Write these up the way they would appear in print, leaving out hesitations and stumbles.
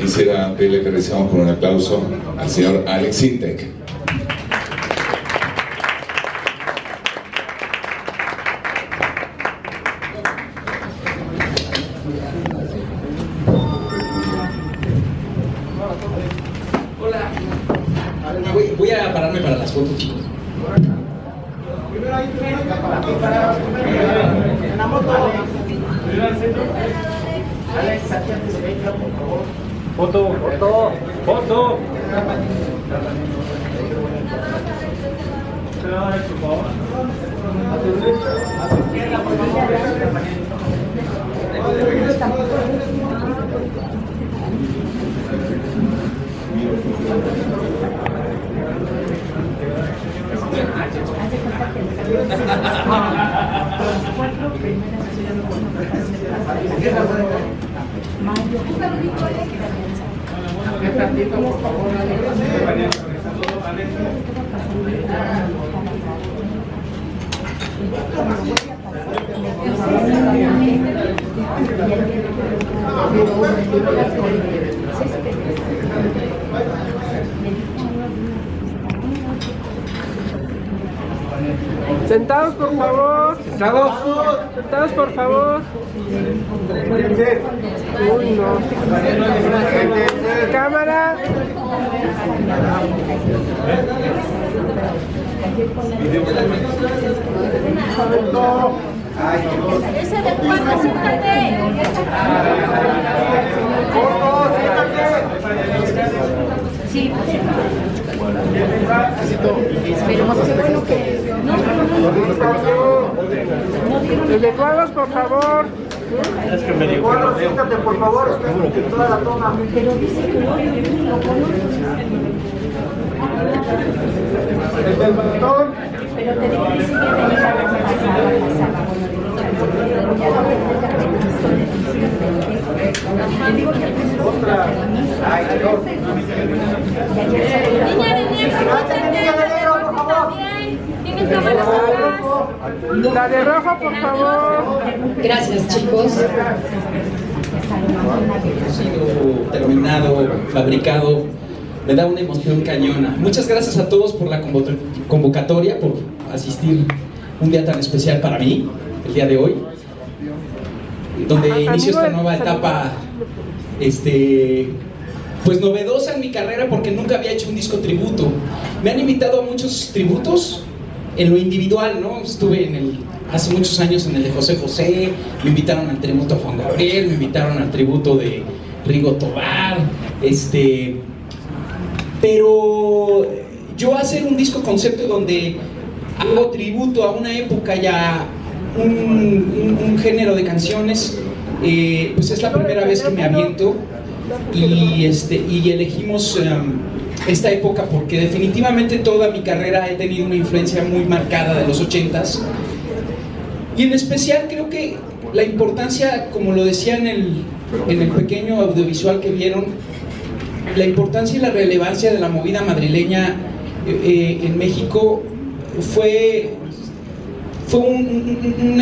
quisiera pedirle que recibamos con un aplauso al señor Alex Intec. Hola. Voy a pararme para las fotos, chicos. En la moto. Alex, sáquate de venga, por favor. Foto, foto, foto. Por favor. A tu derecha, a tu izquierda, por favor. Sentados, por favor. Sentados. Sentados, por favor. Uy, no. Cámara. Ese de cuatro, siéntate. Sí, pues pero qué bueno que Los licuados, por favor. Es que me dijo que lo veo. Siéntate, por favor, usted toda la toma. pero dice que no, lo conoces. Pero te digo que sí que venir a la pasada. Te digo que La de rojo, por favor. Gracias, chicos. Ha sido terminado, fabricado. Me da una emoción cañona. Muchas gracias a todos por la convocatoria, por asistir un día tan especial para mí, el día de hoy, donde inicio esta nueva etapa, pues novedosa en mi carrera, porque nunca había hecho un disco tributo. Me han invitado a muchos tributos en lo individual, ¿no? Estuve hace muchos años en el de José José, me invitaron al tributo a Juan Gabriel, me invitaron al tributo de Rigo Tobar, pero yo hacer un disco concepto donde hago tributo a una época y a un género de canciones, pues es la primera vez que me aviento y elegimos esta época porque definitivamente toda mi carrera he tenido una influencia muy marcada de los 80s, y en especial creo que la importancia, como lo decía en el pequeño audiovisual que vieron, la importancia y la relevancia de la movida madrileña en México fue un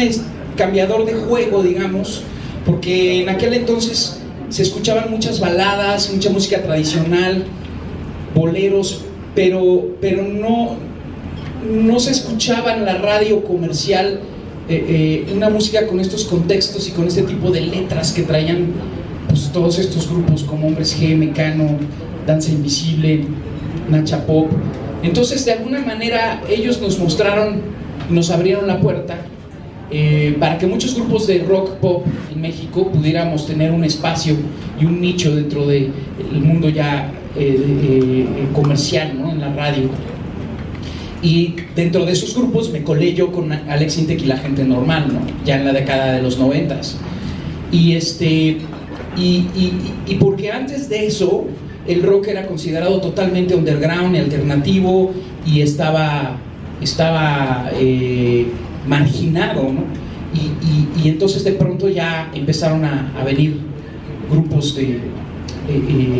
cambiador de juego, digamos, porque en aquel entonces se escuchaban muchas baladas, mucha música tradicional, boleros, pero no se escuchaba en la radio comercial una música con estos contextos y con este tipo de letras que traían pues todos estos grupos como Hombres G, Mecano, Danza Invisible, Nacha Pop. Entonces, de alguna manera, ellos nos mostraron, nos abrieron la puerta para que muchos grupos de rock pop en México pudiéramos tener un espacio y un nicho dentro del mundo ya comercial, ¿no? En la radio. Y dentro de esos grupos me colé yo con Alex Intec y La Gente Normal, ¿no? Ya en la década de los 90s. Y porque antes de eso el rock era considerado totalmente underground y alternativo y estaba marginado, ¿no? Y entonces de pronto ya empezaron a venir grupos de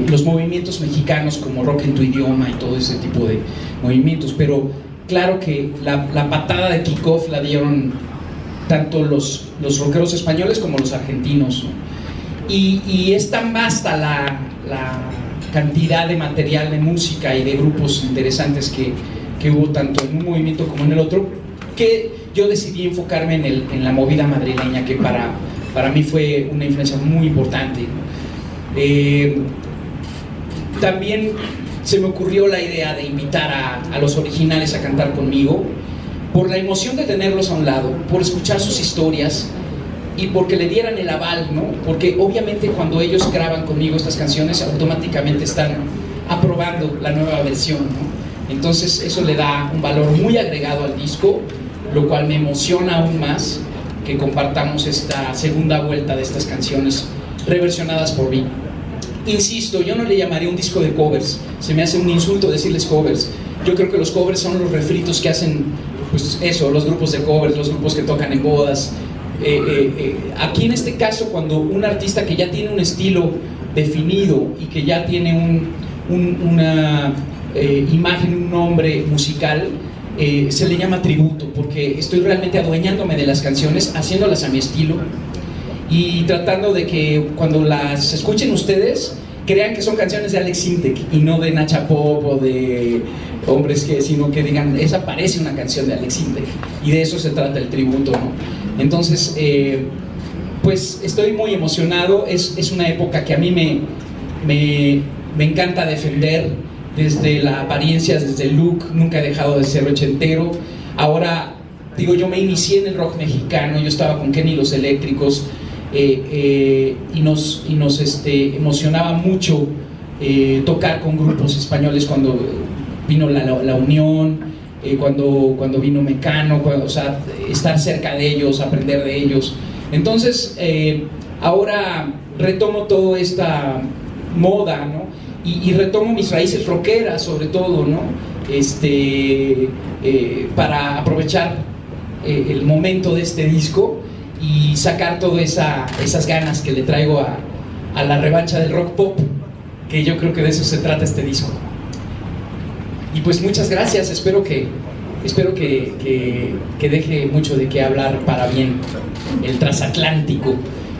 los movimientos mexicanos como Rock en tu Idioma y todo ese tipo de movimientos, pero claro que la patada de kickoff la dieron tanto los rockeros españoles como los argentinos, ¿no? y es tan vasta la cantidad de material de música y de grupos interesantes que hubo tanto en un movimiento como en el otro, que yo decidí enfocarme en la movida madrileña, que para mí fue una influencia muy importante. También se me ocurrió la idea de invitar a los originales a cantar conmigo, por la emoción de tenerlos a un lado, por escuchar sus historias y porque le dieran el aval, ¿no? Porque obviamente cuando ellos graban conmigo estas canciones, automáticamente están aprobando la nueva versión, ¿no? Entonces eso le da un valor muy agregado al disco, lo cual me emociona aún más que compartamos esta segunda vuelta de estas canciones reversionadas por mí. Insisto, yo no le llamaría un disco de covers, se me hace un insulto decirles covers. Yo creo que los covers son los refritos que hacen, pues eso, los grupos de covers, los grupos que tocan en bodas. Aquí en este caso, cuando un artista que ya tiene un estilo definido y que ya tiene una imagen, un nombre musical, se le llama tributo, porque estoy realmente adueñándome de las canciones, haciéndolas a mi estilo y tratando de que cuando las escuchen ustedes crean que son canciones de Alex Sintek y no de Nacha Pop o de hombres que, sino que digan, esa parece una canción de Alex Sintek, y de eso se trata el tributo, ¿no? Entonces, pues estoy muy emocionado. Es una época que a mí me encanta defender, desde la apariencia, desde el look. Nunca he dejado de ser ochentero. Ahora, digo, yo me inicié en el rock mexicano, yo estaba con Kenny y los Eléctricos, y nos emocionaba mucho tocar con grupos españoles cuando vino la Unión, cuando vino Mecano, o sea, estar cerca de ellos, aprender de ellos. Entonces, ahora retomo toda esta moda, ¿no? Y retomo mis raíces rockeras, sobre todo, ¿no? Para aprovechar el momento de este disco y sacar todas esas ganas que le traigo a la revancha del rock pop, que yo creo que de eso se trata este disco. Y pues muchas gracias, espero que deje mucho de qué hablar para bien el transatlántico.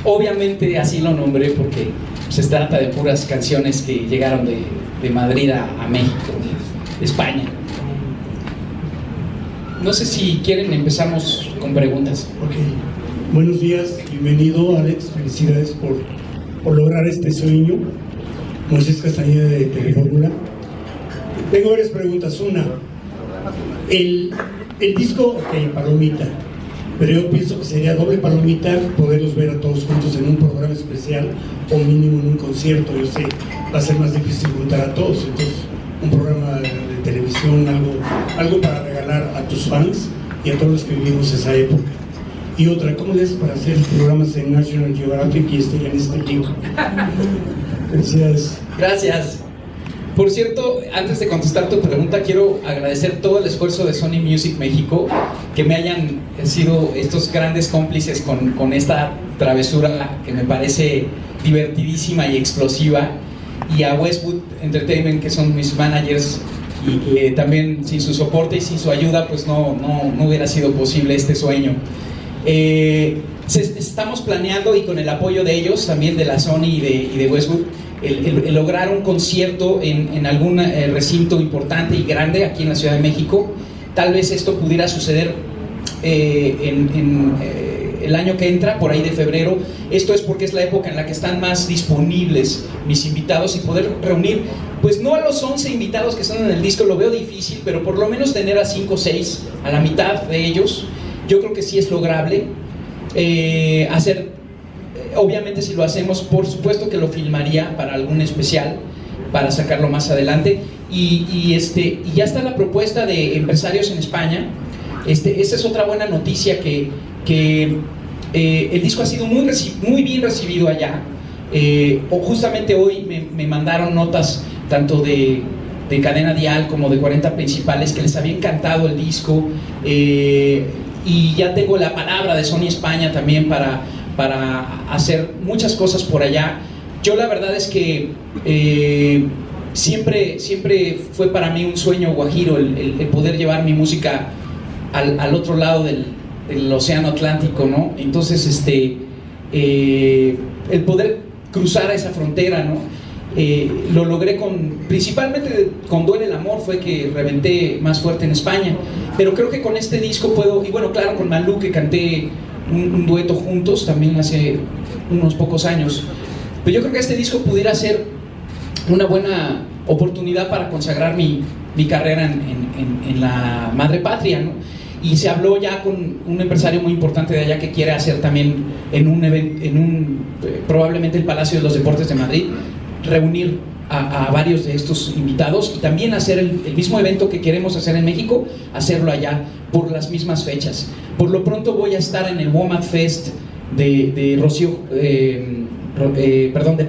Obviamente así lo nombré porque se trata de puras canciones que llegaron de Madrid a México, de España. No sé si quieren, empezamos con preguntas. Ok, buenos días, bienvenido Alex, felicidades por lograr este sueño. Moisés Castañeda de Telefórmula. Tengo varias preguntas. Una, el disco, ok, palomita, pero yo pienso que sería doble palomita poderlos ver a todos juntos en un programa especial o mínimo en un concierto. Yo sé, va a ser más difícil juntar a todos, entonces un programa de televisión, algo para regalar a tus fans y a todos los que vivimos esa época. Y otra, ¿cómo le haces para hacer programas en National Geographic y en este libro? Felicidades. Gracias. Por cierto, antes de contestar tu pregunta, quiero agradecer todo el esfuerzo de Sony Music México, que me hayan sido estos grandes cómplices con esta travesura que me parece divertidísima y explosiva, y a Westwood Entertainment, que son mis managers, y que también sin su soporte y sin su ayuda pues no hubiera sido posible este sueño. Estamos planeando, y con el apoyo de ellos, también de la Sony y de Westwood, el lograr un concierto en algún recinto importante y grande aquí en la Ciudad de México. Tal vez esto pudiera suceder el año que entra, por ahí de febrero. Esto es porque es la época en la que están más disponibles mis invitados, y poder reunir, pues no a los 11 invitados que están en el disco, lo veo difícil, pero por lo menos tener a 5 o 6, a la mitad de ellos, yo creo que sí es lograble. Obviamente, si lo hacemos, por supuesto que lo filmaría para algún especial, para sacarlo más adelante. Y ya está la propuesta de empresarios en España. Esta es otra buena noticia, que el disco ha sido muy bien recibido allá. Justamente hoy me mandaron notas tanto de Cadena Dial como de 40 Principales, que les había encantado el disco, y ya tengo la palabra de Sony España también para hacer muchas cosas por allá. Yo la verdad es que siempre fue para mí un sueño guajiro el poder llevar mi música al otro lado del océano Atlántico, ¿no? Entonces el poder cruzara esa frontera, ¿no? Lo logré principalmente con Duele el Amor, fue que reventé más fuerte en España, pero creo que con este disco puedo, y bueno, claro, con Malú, que canté un dueto juntos también hace unos pocos años, pero yo creo que este disco pudiera ser una buena oportunidad para consagrar mi carrera en la madre patria, ¿no? Y se habló ya con un empresario muy importante de allá que quiere hacer también probablemente el Palacio de los Deportes de Madrid, reunir a varios de estos invitados y también hacer el mismo evento que queremos hacer en México, hacerlo allá por las mismas fechas. Por lo pronto voy a estar en el WOMAD Fest de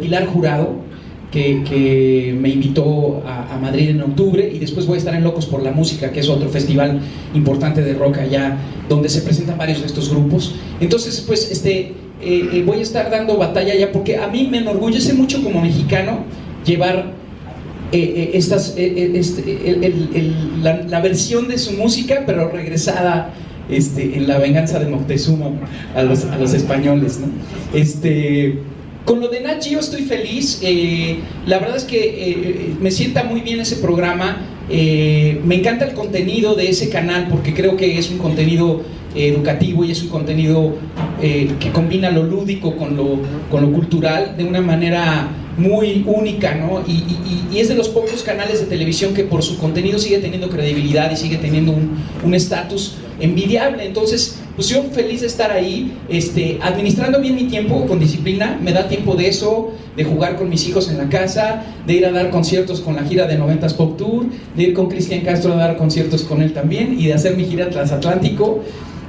Pilar Jurado, que me invitó a Madrid en octubre, y después voy a estar en Locos por la Música, que es otro festival importante de rock allá, donde se presentan varios de estos grupos. Entonces, pues, voy a estar dando batalla allá, porque a mí me enorgullece mucho como mexicano llevar la versión de su música, pero regresada en La Venganza de Moctezuma a los españoles, ¿no? Con lo de Nat Geo estoy feliz. La verdad es que me sienta muy bien ese programa. Me encanta el contenido de ese canal, porque creo que es un contenido educativo y es un contenido que combina lo lúdico con lo cultural de una manera muy única, ¿no? Y es de los pocos canales de televisión que por su contenido sigue teniendo credibilidad y sigue teniendo un estatus envidiable. Entonces, pues yo feliz de estar ahí, administrando bien mi tiempo con disciplina. Me da tiempo de eso, de jugar con mis hijos en la casa, de ir a dar conciertos con la gira de 90s Pop Tour, de ir con Cristian Castro a dar conciertos con él también, y de hacer mi gira transatlántico,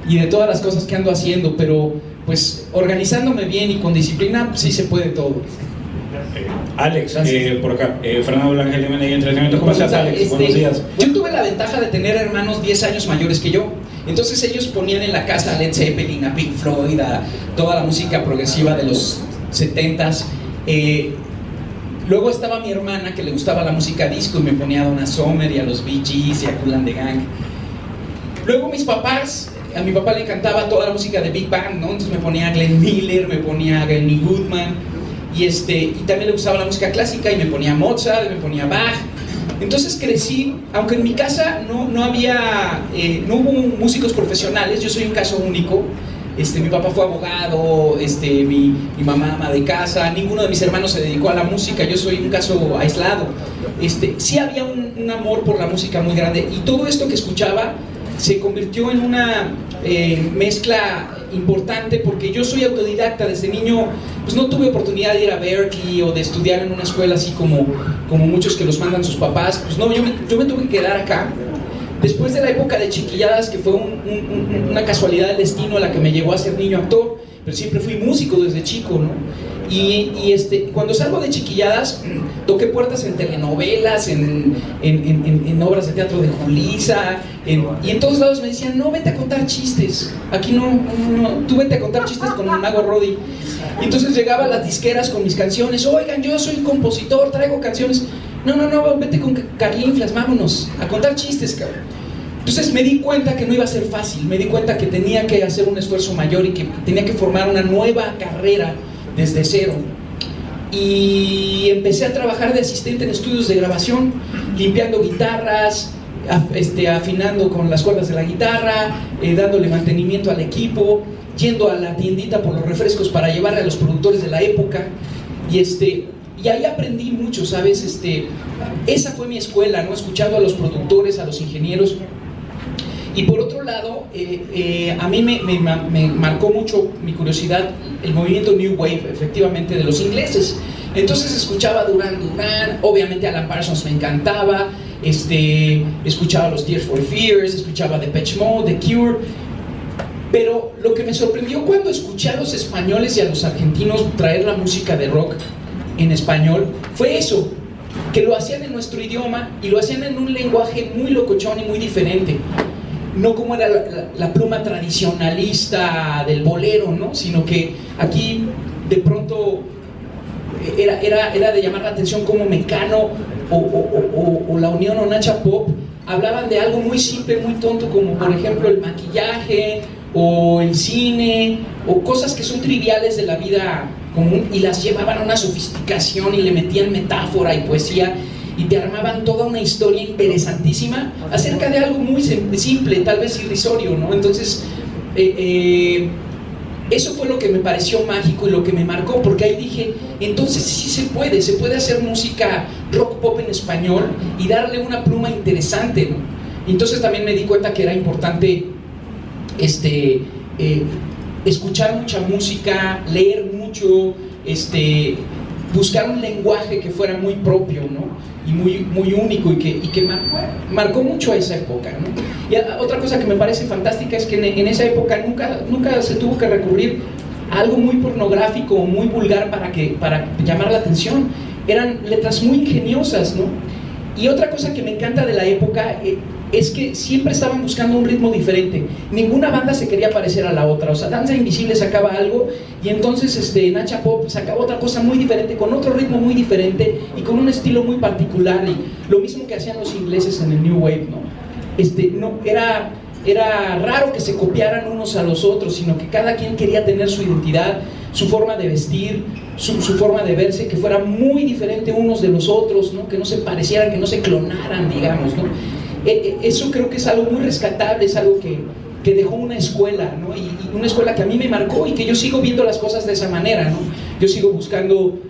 y de todas las cosas que ando haciendo. Pero pues organizándome bien y con disciplina, pues, sí se puede todo. Alex, por acá, Fernando Blanca, MNI Entretenimiento. ¿Cómo estás, Alex? Buenos días. Yo tuve la ventaja de tener hermanos 10 años mayores que yo. Entonces ellos ponían en la casa a Led Zeppelin, a Pink Floyd, a toda la música progresiva de los 70s. Luego estaba mi hermana, que le gustaba la música disco, y me ponía a Donna Summer y a los Bee Gees y a Kool and the Gang. Luego mis papás, a mi papá le encantaba toda la música de Big Band, ¿no? Entonces me ponía a Glenn Miller, me ponía a Benny Goodman, y también le gustaba la música clásica, y me ponía Mozart, me ponía Bach. Entonces crecí, aunque en mi casa no hubo músicos profesionales. Yo soy un caso único. Mi papá fue abogado, mi mamá ama de casa, ninguno de mis hermanos se dedicó a la música. Yo soy un caso aislado. Sí había un amor por la música muy grande, y todo esto que escuchaba se convirtió en una mezcla importante, porque yo soy autodidacta. Desde niño pues no tuve oportunidad de ir a Berkeley o de estudiar en una escuela así como muchos que los mandan sus papás. Pues no, yo me tuve que quedar acá. Después de la época de Chiquilladas, que fue una casualidad del destino la que me llevó a ser niño actor, pero siempre fui músico desde chico, ¿no? Y cuando salgo de Chiquilladas, toqué puertas en telenovelas, en obras de teatro de Julissa, y en todos lados me decían: no, vete a contar chistes, aquí no, tú vete a contar chistes con el Mago Rodi. Y entonces llegaba a las disqueras con mis canciones: oigan, yo soy compositor, traigo canciones. No, vete con Carlinflas, vámonos a contar chistes, cabrón. Entonces me di cuenta que no iba a ser fácil, me di cuenta que tenía que hacer un esfuerzo mayor y que tenía que formar una nueva carrera desde cero. Y empecé a trabajar de asistente en estudios de grabación, limpiando guitarras, afinando con las cuerdas de la guitarra, dándole mantenimiento al equipo, yendo a la tiendita por los refrescos para llevarle a los productores de la época. Y ahí aprendí mucho, ¿sabes? Esa fue mi escuela, ¿no? Escuchando a los productores, a los ingenieros. Y por otro lado, a mí me marcó mucho mi curiosidad el movimiento New Wave, efectivamente, de los ingleses. Entonces escuchaba Duran Duran, obviamente Alan Parsons me encantaba, escuchaba los Tears for Fears, escuchaba Depeche Mode, The Cure. Pero lo que me sorprendió cuando escuché a los españoles y a los argentinos traer la música de rock en español fue eso, que lo hacían en nuestro idioma y lo hacían en un lenguaje muy locochón y muy diferente. No como era la pluma tradicionalista del bolero, ¿no? Sino que aquí de pronto era de llamar la atención como Mecano o la Unión o Nacha Pop hablaban de algo muy simple, muy tonto, como por ejemplo el maquillaje o el cine o cosas que son triviales de la vida y las llevaban a una sofisticación y le metían metáfora y poesía y te armaban toda una historia interesantísima acerca de algo muy simple, tal vez irrisorio, ¿no? Entonces, eso fue lo que me pareció mágico y lo que me marcó, porque ahí dije, entonces sí se puede hacer música rock pop en español y darle una pluma interesante, ¿no? Entonces también me di cuenta que era importante escuchar mucha música, leer mucho, buscar un lenguaje que fuera muy propio, ¿no? Y muy único y que marcó mucho a esa época, ¿no? Y otra cosa que me parece fantástica es que en esa época nunca se tuvo que recurrir a algo muy pornográfico o muy vulgar para llamar la atención. Eran letras muy ingeniosas, ¿no? Y otra cosa que me encanta de la época es que siempre estaban buscando un ritmo diferente. Ninguna banda se quería parecer a la otra. O sea, Danza Invisible sacaba algo y entonces Nacha Pop sacaba otra cosa muy diferente, con otro ritmo muy diferente y con un estilo muy particular. Y lo mismo que hacían los ingleses en el New Wave, ¿no? Era raro que se copiaran unos a los otros, sino que cada quien quería tener su identidad, su forma de vestir, su forma de verse, que fuera muy diferente unos de los otros, ¿no? Que no se parecieran, que no se clonaran, digamos, ¿no? Eso creo que es algo muy rescatable, es algo que dejó una escuela, ¿no? Y una escuela que a mí me marcó y que yo sigo viendo las cosas de esa manera, ¿no? Yo sigo buscando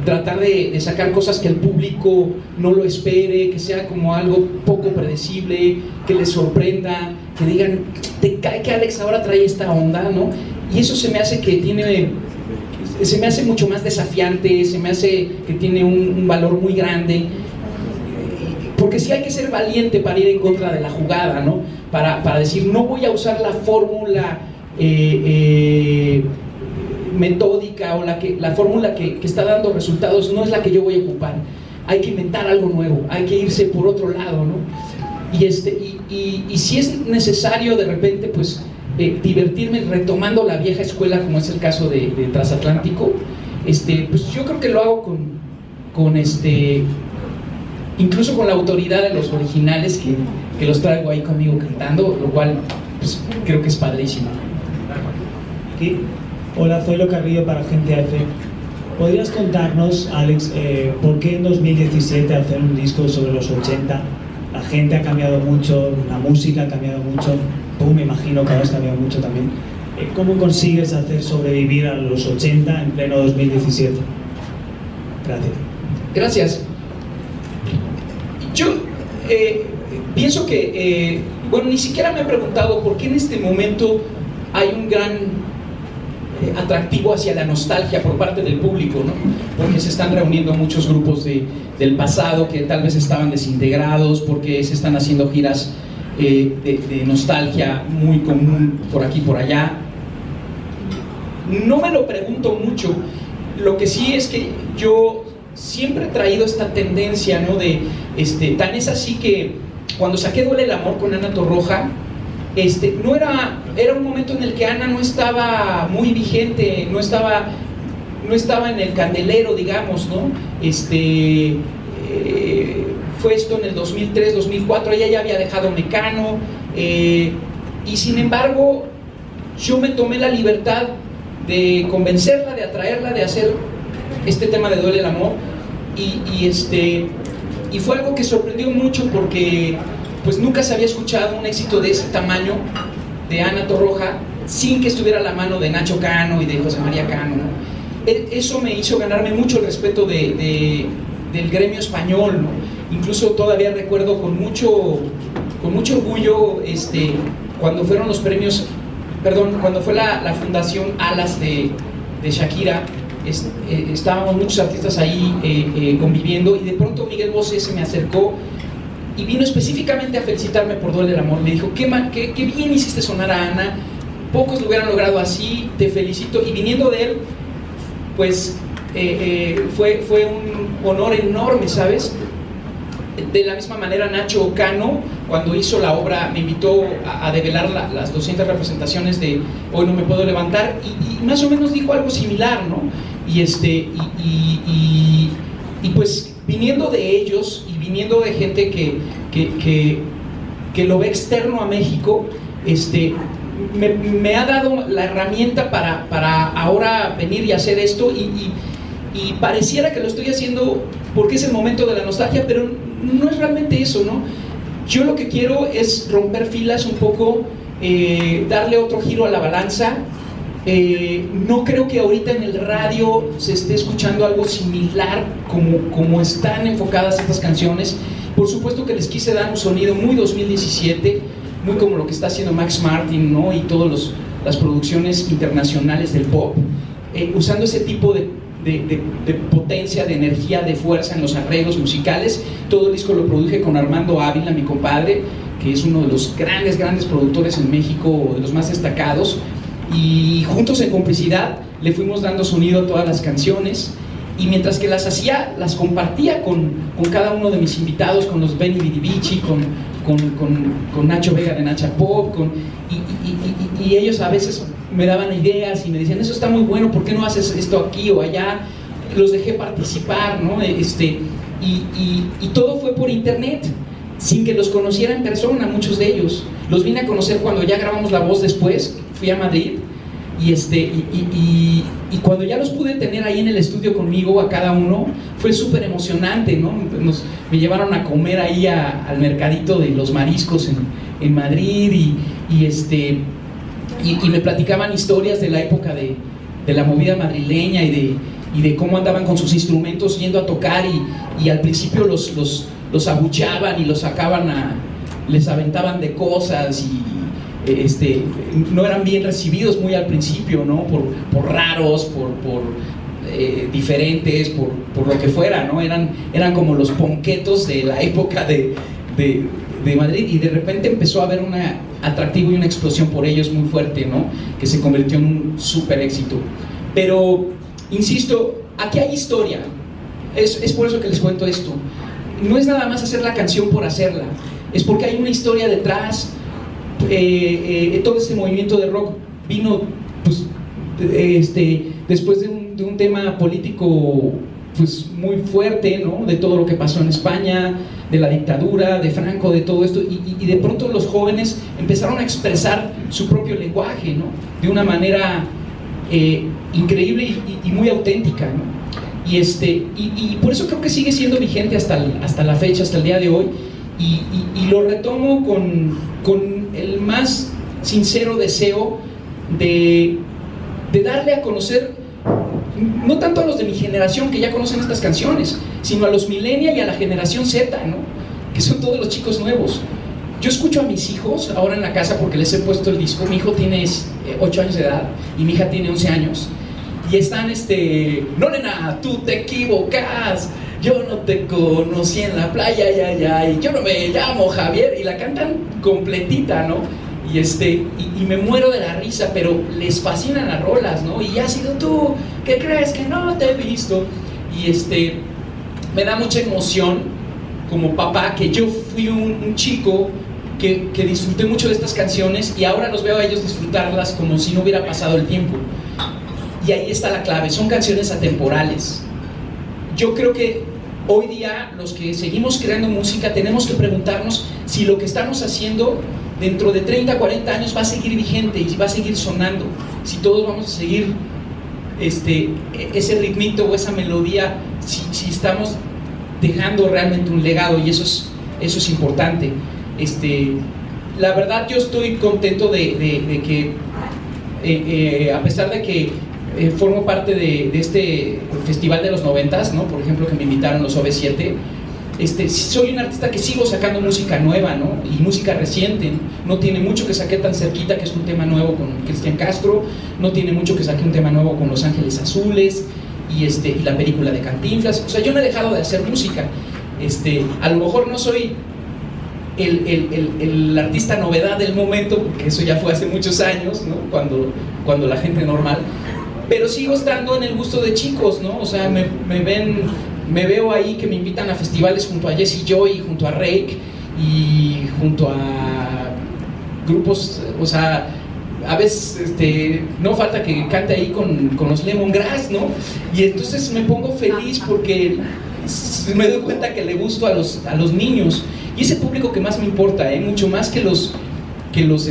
tratar de sacar cosas que el público no lo espere, que sea como algo poco predecible, que les sorprenda, que digan, te cae que Alex ahora trae esta onda, ¿no? Y eso se me hace se me hace mucho más desafiante, se me hace que tiene un valor muy grande. Porque sí hay que ser valiente para ir en contra de la jugada, ¿no? Para decir, no voy a usar la fórmula metódica o la fórmula que está dando resultados, no es la que yo voy a ocupar. Hay que inventar algo nuevo, hay que irse por otro lado, ¿no? Y si es necesario de repente, pues, divertirme retomando la vieja escuela, como es el caso de Transatlántico, pues yo creo que lo hago con incluso con la autoridad de los originales que los traigo ahí conmigo cantando, lo cual pues, creo que es padrísimo. ¿Qué? Hola, Zoilo Carrillo para Agencia EFE. ¿Podrías contarnos, Alex, por qué en 2017 hacer un disco sobre los 80? La gente ha cambiado mucho, la música ha cambiado mucho, tú me imagino que has cambiado mucho también. ¿Cómo consigues hacer sobrevivir a los 80 en pleno 2017? Gracias. Gracias. Yo pienso que, bueno, ni siquiera me he preguntado por qué en este momento hay un gran atractivo hacia la nostalgia por parte del público, ¿no? Porque se están reuniendo muchos grupos del pasado que tal vez estaban desintegrados, porque se están haciendo giras de nostalgia muy común por aquí y por allá. No me lo pregunto mucho. Lo que sí es que yo siempre he traído esta tendencia, ¿no? Tan es así que cuando saqué Duele el Amor con Ana Torroja, era un momento en el que Ana no estaba muy vigente, no estaba en el candelero, digamos, ¿no? Fue esto en el 2003, 2004, ella ya había dejado Mecano, y sin embargo yo me tomé la libertad de convencerla, de atraerla, de hacer este tema de Duele el Amor, y fue algo que sorprendió mucho porque pues nunca se había escuchado un éxito de ese tamaño de Ana Torroja sin que estuviera a la mano de Nacho Cano y de José María Cano, ¿no? Eso me hizo ganarme mucho el respeto del gremio español, ¿no? Incluso todavía recuerdo con mucho orgullo cuando fueron los premios, cuando fue la fundación Alas de Shakira. Estábamos muchos artistas ahí conviviendo y de pronto Miguel Bosé se me acercó y vino específicamente a felicitarme por Duele el Amor. Me dijo, qué bien hiciste sonar a Ana, pocos lo hubieran logrado así, te felicito. Y viniendo de él, pues fue un honor enorme, ¿sabes? De la misma manera Nacho Cano, cuando hizo la obra, me invitó a develar las 200 representaciones de Hoy no me puedo levantar, y más o menos dijo algo similar, ¿no? Y pues viniendo de ellos y viniendo de gente que lo ve externo a México, me ha dado la herramienta para ahora venir y hacer esto y pareciera que lo estoy haciendo porque es el momento de la nostalgia, pero no es realmente eso, ¿no? Yo lo que quiero es romper filas un poco, darle otro giro a la balanza. No creo que ahorita en el radio se esté escuchando algo similar como están enfocadas estas canciones. Por supuesto que les quise dar un sonido muy 2017, muy como lo que está haciendo Max Martin, ¿no? Y todas las producciones internacionales del pop, usando ese tipo de potencia, de energía, de fuerza en los arreglos musicales. Todo el disco lo produje con Armando Ávila, mi compadre, que es uno de los grandes productores en México, de los más destacados, y juntos en complicidad le fuimos dando sonido a todas las canciones, y mientras que las hacía, las compartía con cada uno de mis invitados, con los Benny Vidivici, con Nacho Vega de Nacha Pop, y ellos a veces me daban ideas y me decían, eso está muy bueno, ¿por qué no haces esto aquí o allá? Los dejé participar, ¿no? Y todo fue por internet, sin que los conociera en persona, muchos de ellos. Los vine a conocer cuando ya grabamos La Voz después, fui a Madrid, y cuando ya los pude tener ahí en el estudio conmigo, a cada uno, fue súper emocionante, ¿no? Me llevaron a comer ahí al mercadito de los mariscos en Madrid, y me platicaban historias de la época de la movida madrileña y de cómo andaban con sus instrumentos yendo a tocar, y al principio los abucheaban y los sacaban les aventaban de cosas, y no eran bien recibidos muy al principio, ¿no? Por raros, por diferentes, por lo que fuera, ¿no? Eran como los ponquetos de la época de Madrid, y de repente empezó a haber un atractivo y una explosión por ellos muy fuerte, ¿no? Que se convirtió en un súper éxito. Pero, insisto, aquí hay historia. Es por eso que les cuento esto. No es nada más hacer la canción por hacerla, es porque hay una historia detrás. Todo este movimiento de rock vino, pues, después de un tema político, pues, muy fuerte, ¿no? De todo lo que pasó en España, de la dictadura, de Franco, de todo esto, y de pronto los jóvenes empezaron a expresar su propio lenguaje, ¿no? De una manera increíble y muy auténtica, ¿no? Y por eso creo que sigue siendo vigente hasta la fecha, hasta el día de hoy, y lo retomo con el más sincero deseo de darle a conocer, no tanto a los de mi generación que ya conocen estas canciones, sino a los millennials y a la generación Z, ¿no? Que son todos los chicos nuevos. Yo escucho a mis hijos ahora en la casa porque les he puesto el disco. Mi hijo tiene 8 años de edad y mi hija tiene 11 años, y están no, nena, tú te equivocas, yo no te conocí en la playa, y yo no me llamo Javier, y la cantan completita, ¿no? Y me muero de la risa, pero les fascinan las rolas, ¿no? Y has sido tú, ¿qué crees que no te he visto? Y me da mucha emoción como papá, que yo fui un chico que disfruté mucho de estas canciones, y ahora los veo a ellos disfrutarlas como si no hubiera pasado el tiempo. Y ahí está la clave, son canciones atemporales. Yo creo que hoy día los que seguimos creando música tenemos que preguntarnos si lo que estamos haciendo dentro de 30, 40 años va a seguir vigente y va a seguir sonando, si todos vamos a seguir ese ritmito o esa melodía, si estamos dejando realmente un legado, y eso es importante. La verdad, yo estoy contento de que a pesar de que formo parte de este festival de los 90s, ¿no? Por ejemplo, que me invitaron los OV7. Soy un artista que sigo sacando música nueva, ¿no? Y música reciente. No tiene mucho que saqué tan cerquita, que es un tema nuevo con Cristian Castro. No tiene mucho que saqué un tema nuevo con Los Ángeles Azules y la película de Cantinflas. O sea, yo no he dejado de hacer música. A lo mejor no soy el artista novedad del momento, porque eso ya fue hace muchos años, ¿no? Cuando la gente normal. Pero sigo estando en el gusto de chicos, ¿no? O sea, me veo ahí que me invitan a festivales junto a Jesse Joy, junto a Rake y junto a grupos, o sea, a veces no falta que cante ahí con los Lemongrass, ¿no? Y entonces me pongo feliz porque me doy cuenta que le gusto a los niños, y ese público que más me importa, mucho más que los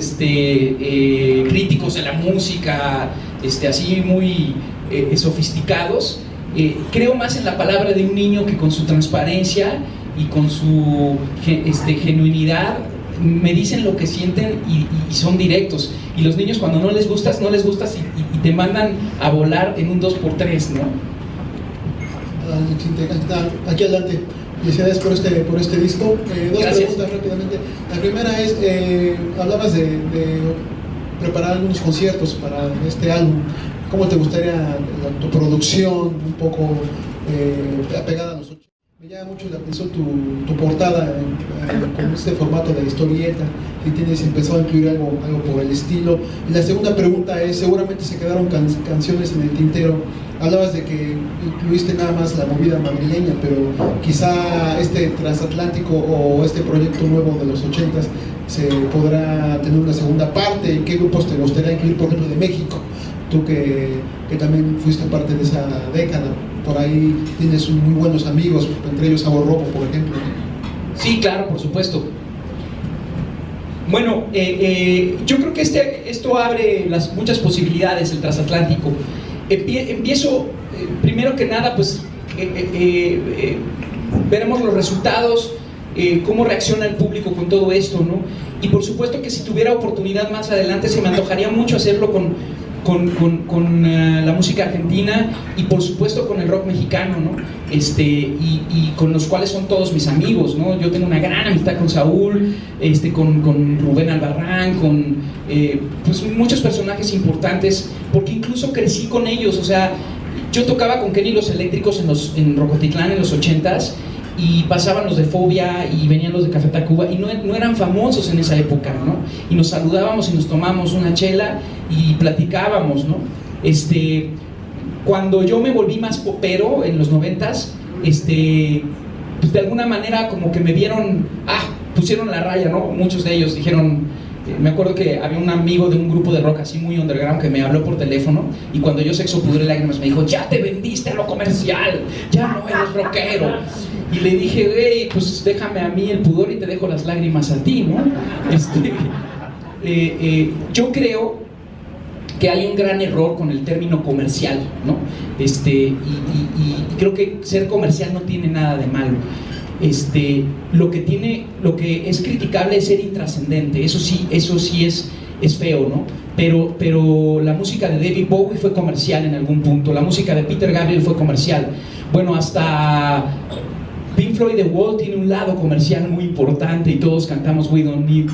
críticos de la música, así muy sofisticados. Creo más en la palabra de un niño que con su transparencia y con su genuinidad me dicen lo que sienten y son directos. Y los niños, cuando no les gustas y te mandan a volar en un 2x3, ¿no? Aquí adelante. Felicidades por este disco. Dos Gracias. preguntas rápidamente. La primera es, hablabas de preparar algunos conciertos para este álbum. ¿Cómo te gustaría tu producción, un poco apegada a los 80? Me llama mucho la atención tu portada con este formato de historieta, que tienes empezado a incluir algo por el estilo. Y la segunda pregunta es, seguramente se quedaron canciones en el tintero. Hablabas de que incluiste nada más la movida madrileña, pero quizá este transatlántico o este proyecto nuevo de los 80s se podrá tener una segunda parte. ¿Qué grupos te gustaría incluir, por ejemplo, de México? Tú que también fuiste parte de esa década, por ahí tienes muy buenos amigos, entre ellos Sabor Rojo, por ejemplo. Sí, claro, por supuesto. Bueno, yo creo que esto abre muchas posibilidades, el transatlántico. Empiezo, primero que nada, pues veremos los resultados, cómo reacciona el público con todo esto, ¿no? Y por supuesto que si tuviera oportunidad más adelante, se me antojaría mucho hacerlo con la música argentina y por supuesto con el rock mexicano, ¿no? Y con los cuales son todos mis amigos, ¿no? Yo tengo una gran amistad con Saúl, con Rubén Albarrán, con pues muchos personajes importantes, porque incluso crecí con ellos. O sea, yo tocaba con Kenny Los Eléctricos en Rocotitlán en los 80s, y pasaban los de Fobia y venían los de Café Tacuba y no eran famosos en esa época, ¿no? Y nos saludábamos y nos tomábamos una chela y platicábamos, ¿no? Cuando yo me volví más popero en los 90s, pues de alguna manera como que me vieron, pusieron la raya, ¿no? Muchos de ellos dijeron, me acuerdo que había un amigo de un grupo de rock así muy underground que me habló por teléfono, y cuando yo Sexo, Pudor y Lágrimas me dijo, ya te vendiste a lo comercial, ya no eres rockero. Y le dije, güey, pues déjame a mí el pudor y te dejo las lágrimas a ti, ¿no? Yo creo que hay un gran error con el término comercial, ¿no? Y creo que ser comercial no tiene nada de malo. Lo que es criticable es ser intrascendente. Eso sí es feo, ¿no? Pero la música de David Bowie fue comercial en algún punto, la música de Peter Gabriel fue comercial. Bueno, hasta Pink Floyd The Wall tiene un lado comercial muy importante y todos cantamos We Don't Need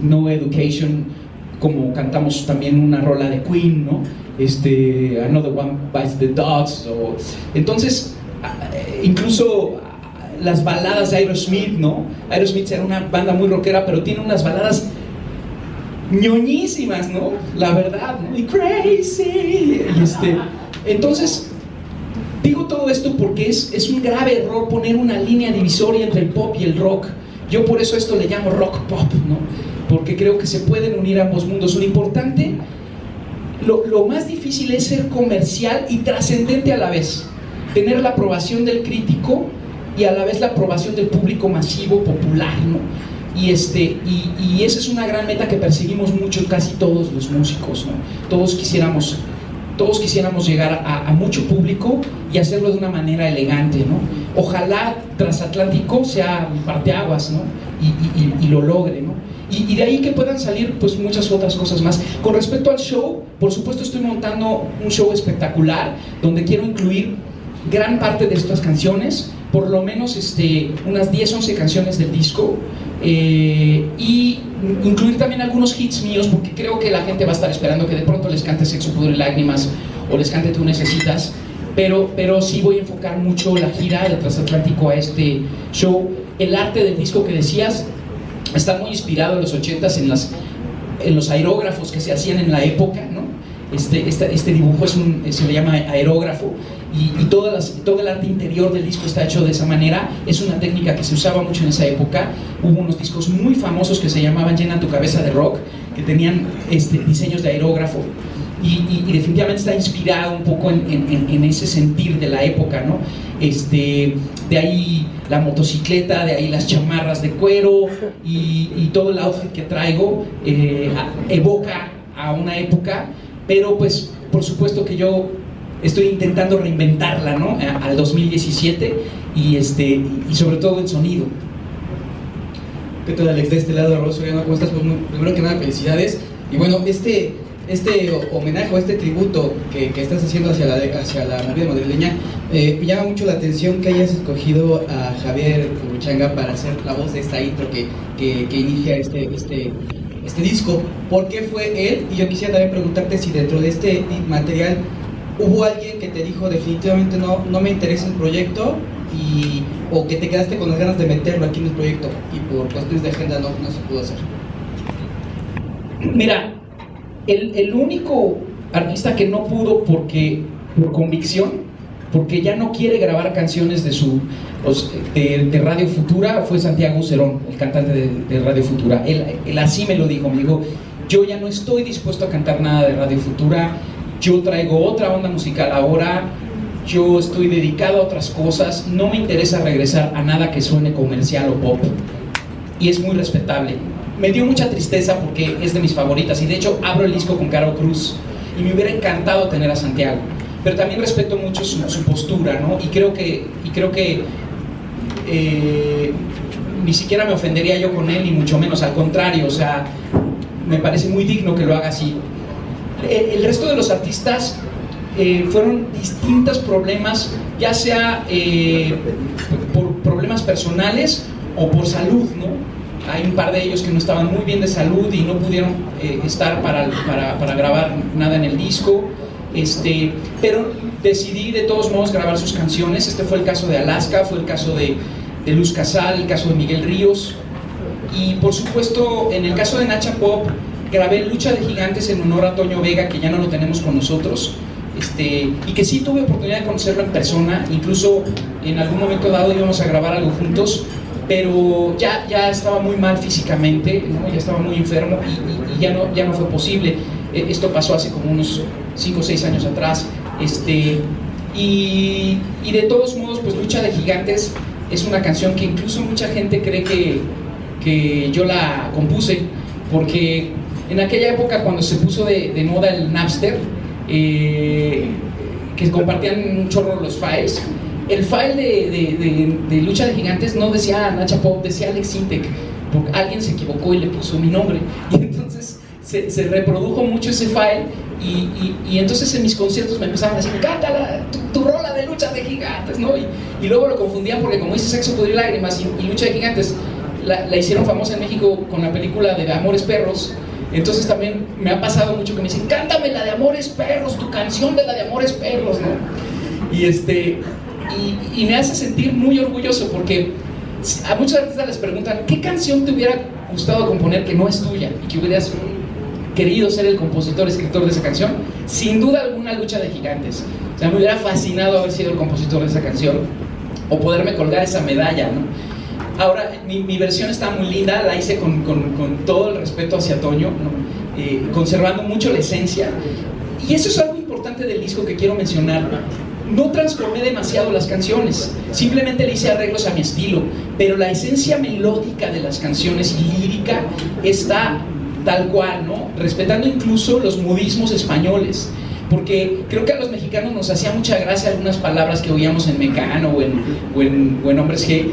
No Education, como cantamos también una rola de Queen, ¿no? Another One Bites the Dust. Entonces, incluso las baladas de Aerosmith, ¿no? Aerosmith era una banda muy rockera, pero tiene unas baladas ñoñísimas, ¿no? La verdad, ¿no? Y crazy. Entonces, digo todo esto porque es un grave error poner una línea divisoria entre el pop y el rock. Yo por eso esto le llamo rock pop, ¿no? Porque creo que se pueden unir ambos mundos. Lo importante, lo más difícil es ser comercial y trascendente a la vez. Tener la aprobación del crítico y a la vez la aprobación del público masivo, popular, ¿no? Y esa es una gran meta que perseguimos mucho, casi todos los músicos, ¿no? Todos quisiéramos llegar a mucho público y hacerlo de una manera elegante, ¿no? Ojalá Transatlántico sea un parteaguas, ¿no? Y lo logre, ¿no? Y de ahí que puedan salir pues muchas otras cosas más. Con respecto al show, por supuesto estoy montando un show espectacular donde quiero incluir gran parte de estas canciones, por lo menos unas 10-11 canciones del disco, y incluir también algunos hits míos, porque creo que la gente va a estar esperando que de pronto les cante Sexo, Pudor y Lágrimas o les cante Tú Necesitas, pero sí voy a enfocar mucho la gira del Transatlántico a este show. El arte del disco que decías está muy inspirado en los 80s en los aerógrafos que se hacían en la época, ¿no? Este dibujo se le llama aerógrafo, y todo el arte interior del disco está hecho de esa manera. Es una técnica que se usaba mucho en esa época. Hubo unos discos muy famosos que se llamaban Llena tu cabeza de rock, que tenían diseños de aerógrafo, y definitivamente está inspirado un poco en ese sentir de la época, ¿no? De ahí la motocicleta, de ahí las chamarras de cuero y todo el outfit que traigo evoca a una época, pero pues por supuesto que yo estoy intentando reinventarla, ¿no? Al 2017 y sobre todo el sonido. ¿Qué tal, Alex? De este lado, Rosso, ¿cómo estás? Pues primero que nada, felicidades. Y bueno, este homenaje o este tributo que estás haciendo hacia la movida madrileña, me llama mucho la atención que hayas escogido a Javier Churruchaga para hacer la voz de esta intro que inicia este disco. ¿Por qué fue él? Y yo quisiera también preguntarte si dentro de este material hubo alguien que te dijo definitivamente no me interesa el proyecto, o que te quedaste con las ganas de meterlo aquí en el proyecto y por cuestiones de agenda no se pudo hacer. Mira, el único artista que no pudo por convicción, porque ya no quiere grabar canciones de Radio Futura, fue Santiago Cerón, el cantante de Radio Futura. Él así me lo dijo, yo ya no estoy dispuesto a cantar nada de Radio Futura, yo traigo otra onda musical ahora, yo estoy dedicado a otras cosas, no me interesa regresar a nada que suene comercial o pop, y es muy respetable. Me dio mucha tristeza porque es de mis favoritas, y de hecho abro el disco con Karol Cruz, y me hubiera encantado tener a Santiago, pero también respeto mucho su postura, ¿no? Y creo que ni siquiera me ofendería yo con él, ni mucho menos, al contrario, o sea, me parece muy digno que lo haga así. El resto de los artistas fueron distintos problemas, ya sea por problemas personales o por salud, ¿no? Hay un par de ellos que no estaban muy bien de salud y no pudieron estar para grabar nada en el disco, pero decidí de todos modos grabar sus canciones. Este fue el caso de Alaska, fue el caso de Luz Casal, el caso de Miguel Ríos, y por supuesto en el caso de Nacha Pop grabé Lucha de Gigantes en honor a Toño Vega, que ya no lo tenemos con nosotros, y que sí tuve oportunidad de conocerlo en persona, incluso en algún momento dado íbamos a grabar algo juntos, pero ya estaba muy mal físicamente, ¿no? Ya estaba muy enfermo y ya no fue posible. Esto pasó hace como unos 5 o 6 años atrás, y de todos modos, pues Lucha de Gigantes es una canción que incluso mucha gente cree que yo la compuse, porque en aquella época cuando se puso de moda el Napster, que compartían un chorro los files, el file de Lucha de Gigantes no decía Nacha Pop, decía Alex Intec, porque alguien se equivocó y le puso mi nombre, y entonces se reprodujo mucho ese file, y entonces en mis conciertos me empezaban a decir, cántala, tu rola de Lucha de Gigantes, ¿no? Y luego lo confundían porque como dice Sexo, Pudor y Lágrimas y Lucha de Gigantes la hicieron famosa en México con la película de Amores Perros. Entonces también me ha pasado mucho que me dicen, cántame la de Amores Perros, tu canción de la de Amores Perros, ¿no? Y me hace sentir muy orgulloso, porque a muchos artistas les preguntan, ¿qué canción te hubiera gustado componer que no es tuya y que hubieras querido ser el compositor, escritor de esa canción? Sin duda alguna, Lucha de Gigantes. O sea, me hubiera fascinado haber sido el compositor de esa canción o poderme colgar esa medalla, ¿no? Ahora, mi versión está muy linda, la hice con todo el respeto hacia Toño, ¿no? Conservando mucho la esencia. Y eso es algo importante del disco que quiero mencionar. No transformé demasiado las canciones, simplemente le hice arreglos a mi estilo, pero la esencia melódica de las canciones y lírica está tal cual, ¿no? Respetando incluso los modismos españoles, porque creo que a los mexicanos nos hacía mucha gracia algunas palabras que oíamos en Mecano o en Hombres G,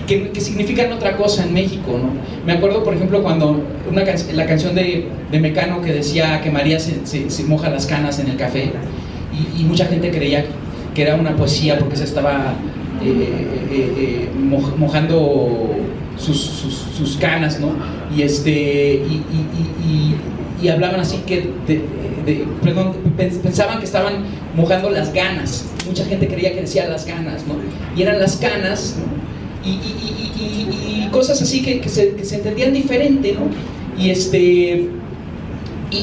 que significan otra cosa en México, ¿no? Me acuerdo, por ejemplo, cuando la canción de Mecano que decía que María se moja las canas en el café, y mucha gente creía que era una poesía porque se estaba mojando sus canas, ¿no? Y hablaban así que pensaban que estaban mojando las ganas. Mucha gente creía que decía las ganas, ¿no? Y eran las canas, ¿no? Y cosas así que se entendían diferente, ¿no? Y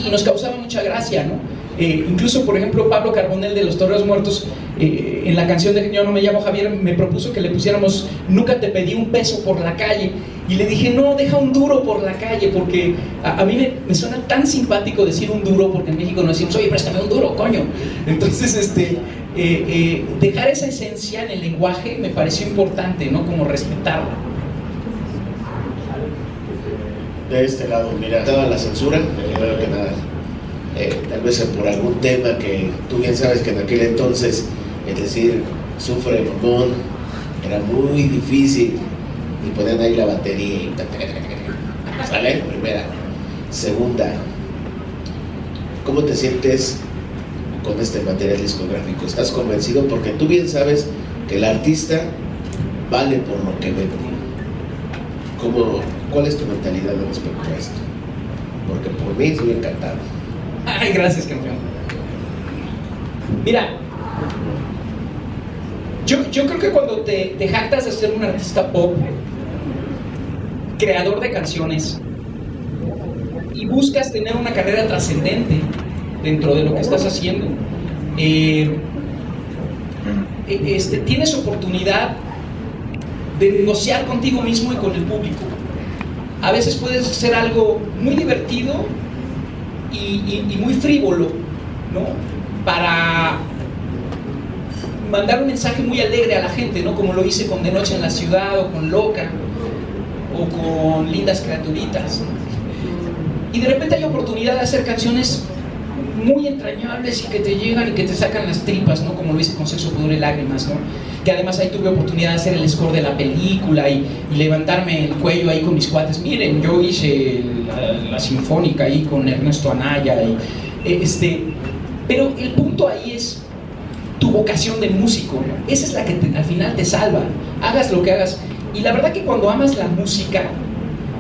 nos causaba mucha gracia, ¿no? Incluso, por ejemplo, Pablo Carbonell de Los Toreros Muertos en la canción de Yo no me llamo Javier me propuso que le pusiéramos Nunca te pedí un peso por la calle, y le dije no, deja un duro por la calle, porque a mí me suena tan simpático decir un duro, porque en México no decimos oye préstame un duro, coño. Entonces dejar esa esencia en el lenguaje me pareció importante, ¿no? Como respetarla. De este lado, mira, toda la censura, primero que nada, tal vez por algún tema que tú bien sabes que en aquel entonces, es decir, sufre pulmón, era muy difícil, y ponían ahí la batería y ¿sale? Primera. Segunda, ¿cómo te sientes con este material discográfico? ¿Estás convencido? Porque tú bien sabes que el artista vale por lo que vende. ¿Cuál es tu mentalidad respecto a esto? Porque por mí estoy encantado. Ay, gracias, campeón. Mira, yo creo que cuando te jactas de ser un artista pop, creador de canciones, y buscas tener una carrera trascendente dentro de lo que estás haciendo, tienes oportunidad de negociar contigo mismo y con el público. A veces puedes hacer algo muy divertido y muy frívolo, ¿no? Para mandar un mensaje muy alegre a la gente, ¿no? Como lo hice con De Noche en la Ciudad, o con Loca, o con Lindas Criaturitas. Y de repente hay oportunidad de hacer canciones muy entrañables y que te llegan y que te sacan las tripas, ¿no? Como lo hice con Sexo, Pudor y Lágrimas, ¿no? Que además ahí tuve oportunidad de hacer el score de la película y levantarme el cuello ahí con mis cuates. Miren, yo hice la sinfónica ahí con Ernesto Anaya pero el punto ahí es tu vocación de músico, ¿no? Esa es la que al final te salva, hagas lo que hagas. Y la verdad que cuando amas la música,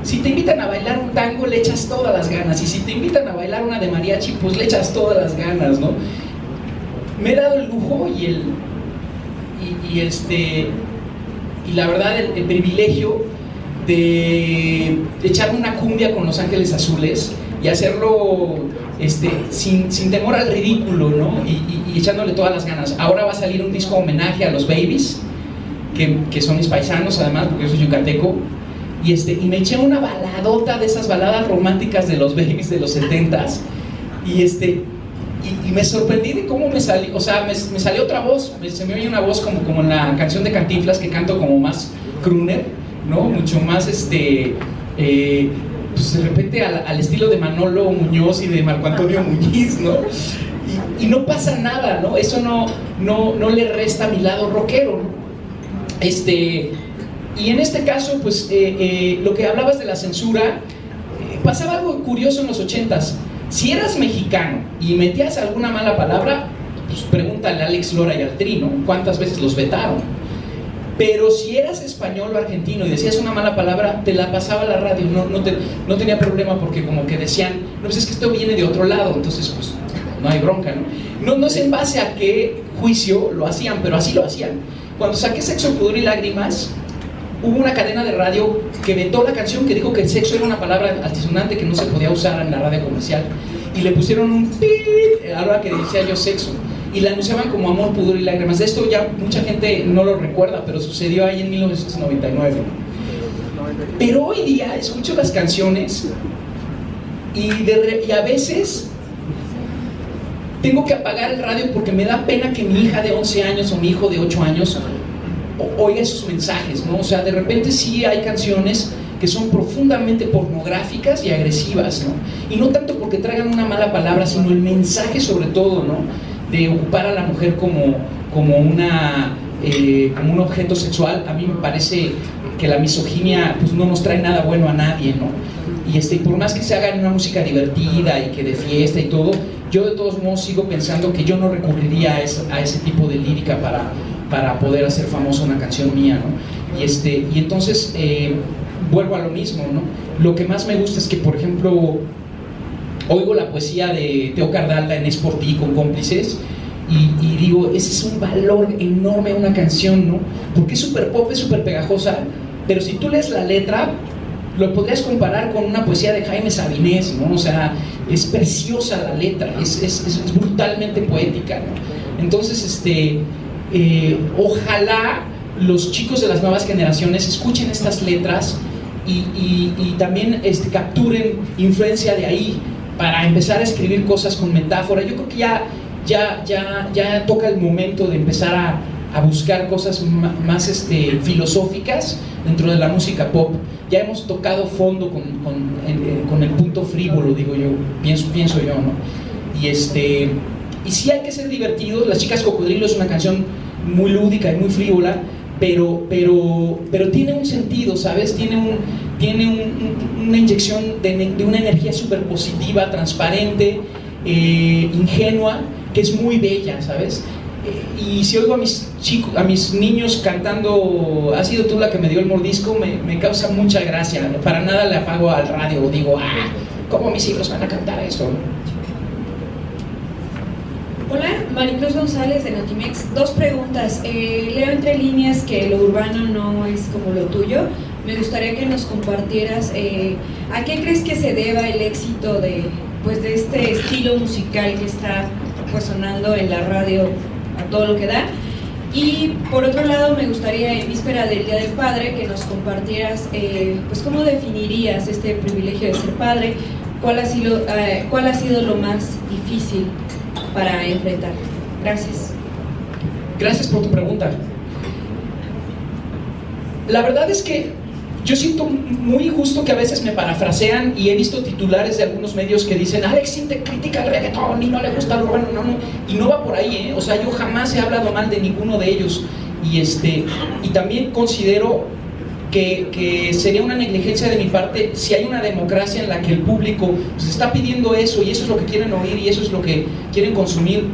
si te invitan a bailar un tango le echas todas las ganas, y si te invitan a bailar una de mariachi pues le echas todas las ganas, ¿no? Me he dado el lujo y la verdad el privilegio de echar una cumbia con Los Ángeles Azules y hacerlo sin temor al ridículo, ¿no? Y echándole todas las ganas. Ahora va a salir un disco homenaje a los Babies, que son mis paisanos además, porque yo soy yucateco, y me eché una baladota de esas baladas románticas de los Babies de los 70s, y me sorprendí de cómo me salió, o sea, me salió otra voz, se me oye una voz como en la canción de Cantinflas, que canto como más crooner, ¿no? Mucho más, pues de repente al estilo de Manolo Muñoz y de Marco Antonio Muñiz, ¿no? Y no pasa nada, ¿no? Eso no le resta a mi lado rockero, ¿no? Y en este caso, pues, lo que hablabas de la censura, pasaba algo curioso en los 80s. Si eras mexicano y metías alguna mala palabra, pues pregúntale a Alex Lora y al Tri, ¿no? ¿Cuántas veces los vetaron? Pero si eras español o argentino y decías una mala palabra, te la pasaba la radio, no tenía problema, porque como que decían, no, pues es que esto viene de otro lado, entonces pues no hay bronca, ¿no? No sé en base a qué juicio lo hacían, pero así lo hacían. Cuando saqué Sexo, Pudor y Lágrimas, hubo una cadena de radio que vetó la canción, que dijo que el sexo era una palabra altisonante que no se podía usar en la radio comercial, y le pusieron un pip a la hora que decía yo sexo, y la anunciaban como Amor, Pudor y Lágrimas. De esto ya mucha gente no lo recuerda, pero sucedió ahí en 1999. Pero hoy día escucho las canciones y a veces tengo que apagar el radio porque me da pena que mi hija de 11 años o mi hijo de 8 años oiga esos mensajes, ¿no? O sea, de repente sí hay canciones que son profundamente pornográficas y agresivas, ¿no? Y no tanto porque traigan una mala palabra, sino el mensaje sobre todo, ¿no? De ocupar a la mujer como un objeto sexual. A mí me parece que la misoginia pues no nos trae nada bueno a nadie, ¿no? Y por más que se haga una música divertida y que de fiesta y todo, yo de todos modos sigo pensando que yo no recurriría a ese tipo de lírica para poder hacer famosa una canción mía, ¿no? Y entonces vuelvo a lo mismo, ¿no? Lo que más me gusta es que, por ejemplo, oigo la poesía de Teo Cardalda en Es por ti con Cómplices y digo, ese es un valor enorme a una canción, ¿no? Porque es súper pop, es súper pegajosa, pero si tú lees la letra, lo podrías comparar con una poesía de Jaime Sabinés, ¿no? O sea, es preciosa la letra, es brutalmente poética, ¿no? Entonces, ojalá los chicos de las nuevas generaciones escuchen estas letras y también capturen influencia de ahí para empezar a escribir cosas con metáfora. Yo creo que ya toca el momento de empezar a buscar cosas más filosóficas dentro de la música pop. Ya hemos tocado fondo con el punto frívolo, digo yo, pienso yo, ¿no? Y sí hay que ser divertidos. Las Chicas Cocodrilo es una canción muy lúdica y muy frívola, pero tiene un sentido, ¿sabes? Tiene una inyección de una energía súper positiva, transparente, ingenua, que es muy bella, ¿sabes? Y si oigo a mis niños cantando "Has sido tú la que me dio el mordisco", me causa mucha gracia. Para nada le apago al radio o digo, ¿cómo mis hijos van a cantar esto? Hola, Maricruz González de Notimex. 2 preguntas. Leo entre líneas que lo urbano no es como lo tuyo. Me gustaría que nos compartieras ¿a qué crees que se deba el éxito de este estilo musical que está sonando en la radio a todo lo que da? Y por otro lado, me gustaría, en víspera del Día del Padre, que nos compartieras cómo definirías este privilegio de ser padre. ¿Cuál ha sido lo más difícil para enfrentar? Gracias. Gracias por tu pregunta. La verdad es que yo siento muy injusto que a veces me parafrasean y he visto titulares de algunos medios que dicen Alex Sintek critica el reggaetón y no le gusta lo urbano. No, y no va por ahí, ¿eh? O sea, yo jamás he hablado mal de ninguno de ellos y también considero que sería una negligencia de mi parte si hay una democracia en la que el público está pidiendo eso y eso es lo que quieren oír y eso es lo que quieren consumir